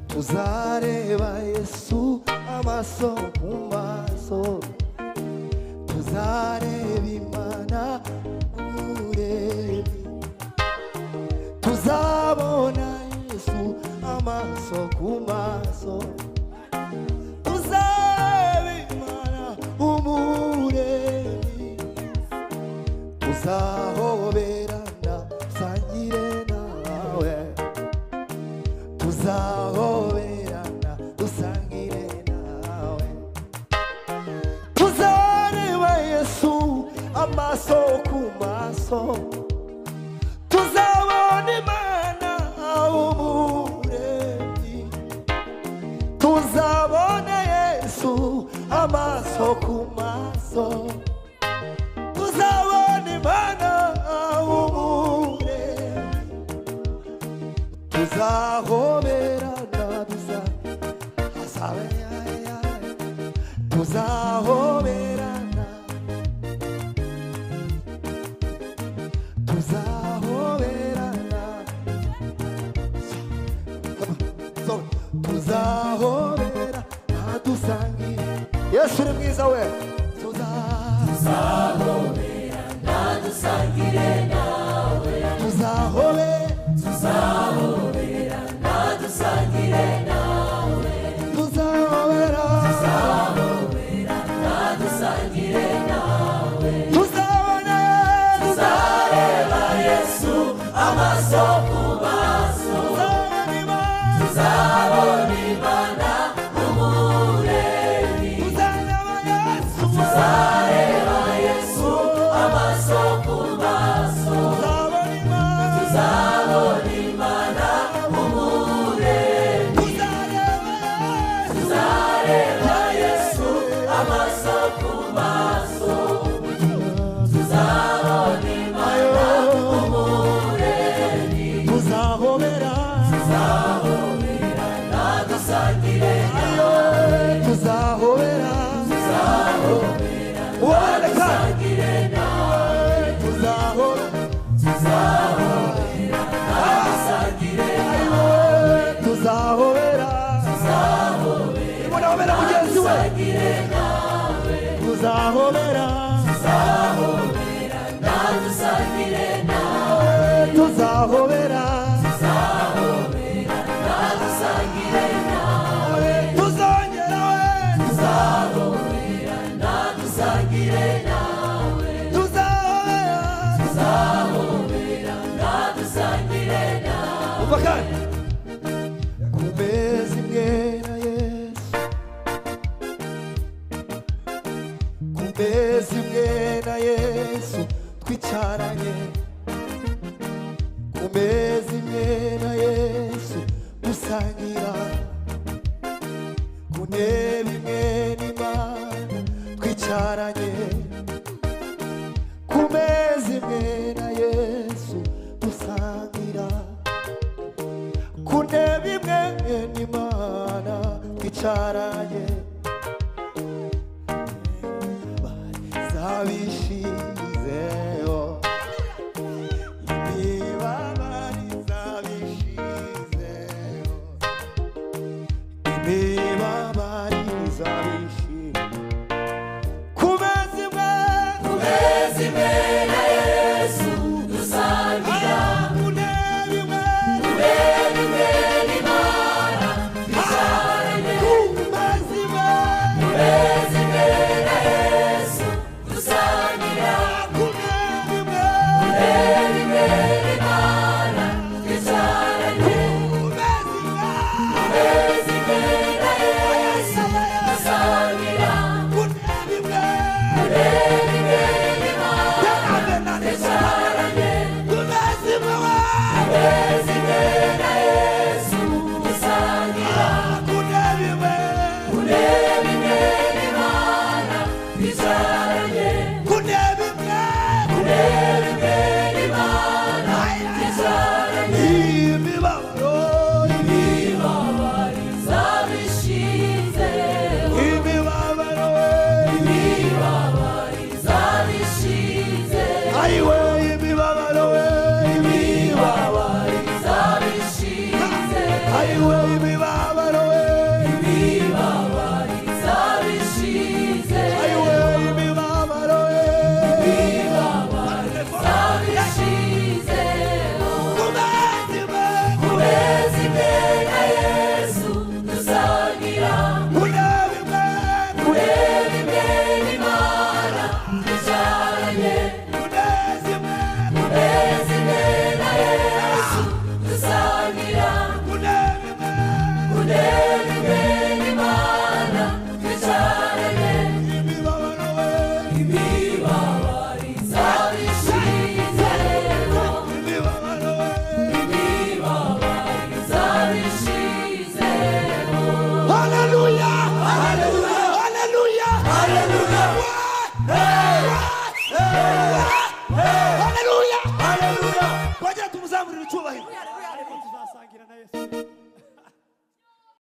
Tuzareba Yesu amaso ku maso, tuzareba Imana kure, tuzabona Yesu amaso ku maso, tuzareba Imana umuremyi, tuzahoberana sangire nawe, tuzahoberana dusangire nawe, tuzareba Yesu amaso ku maso, tuzabona Imana umuremyi, tuzabona Yesu amaso ku maso, tuzabona Imana umuremyi, tuzahoberana tuzahoberana, tuzahoberana, tuzahobera dusangire. Yesu ni mwiza we. Tuzahoberana dusangire nawe, tuzahoberana dusangire nawe, tuzahoberana dusangire nawe, tuzareba Yesu amaso ku maso, tuzabona Imana umuremyi, tuzareba Yesu amaso ku maso, tuzabona Imana umuremyi, tuzareba Yesu amaso ku maso, tuzabona Imana umuremyi, tuzahoberana dusangire nawe, tuzahoberana dusangire nawe, tuzahoberana dusangire nawe, tuzahoberana dusangire nawe, tuzahoberana dusangire nawe, tuzahoberana dusangire nawe, tuzahoberana dusangire nawe, tuzahoberana dusangire nawe. Kumeza imwe na Yesu, kumeza imwe na Yesu twicaranye, kumeza imwe na Yesu dusangira, ku ntebe imwe n'Imana twicaranye, kumeza imwe na Yesu dusangira, kuneba imwe n'Imana twicaranye zabishizeho imibabaro zabishizeho imibabaro zabishizeho kumeza imwe na Yesu dusangira kuneba imwe n'Imana twicaranye kumeza imwe na Yesu dusangira kuneba imwe n'Imana twicaranye kumeza imwe na Yesu dusangira kuneba imwe n'Imana twicaranye kumeza imwe na Yesu dusangira kuneba imwe n'Imana twicaranye kuneba n'Imana twicaranye imibabaro imibabaro zabishizeho imibabaro imibabaro zabishizeho ayiwe imibabaro imibabaro zabishizeho ayiwe imibabaro imibabaro zabishizeho ayiwe imibabaro zabishizeho kumeza imwe na Yesu dusangira kuneba imwe imwe n'Imana twicaranye kuneza imwe na Yesu dusangira kuneba imwe n'Imana twicaranye imibabaro imibabaro zabishizeho imibabaro imibabaro zabishizeho haleluya haleluya haleluya haleluya haleluya haleluya bajya tumuzamurira icyubahiro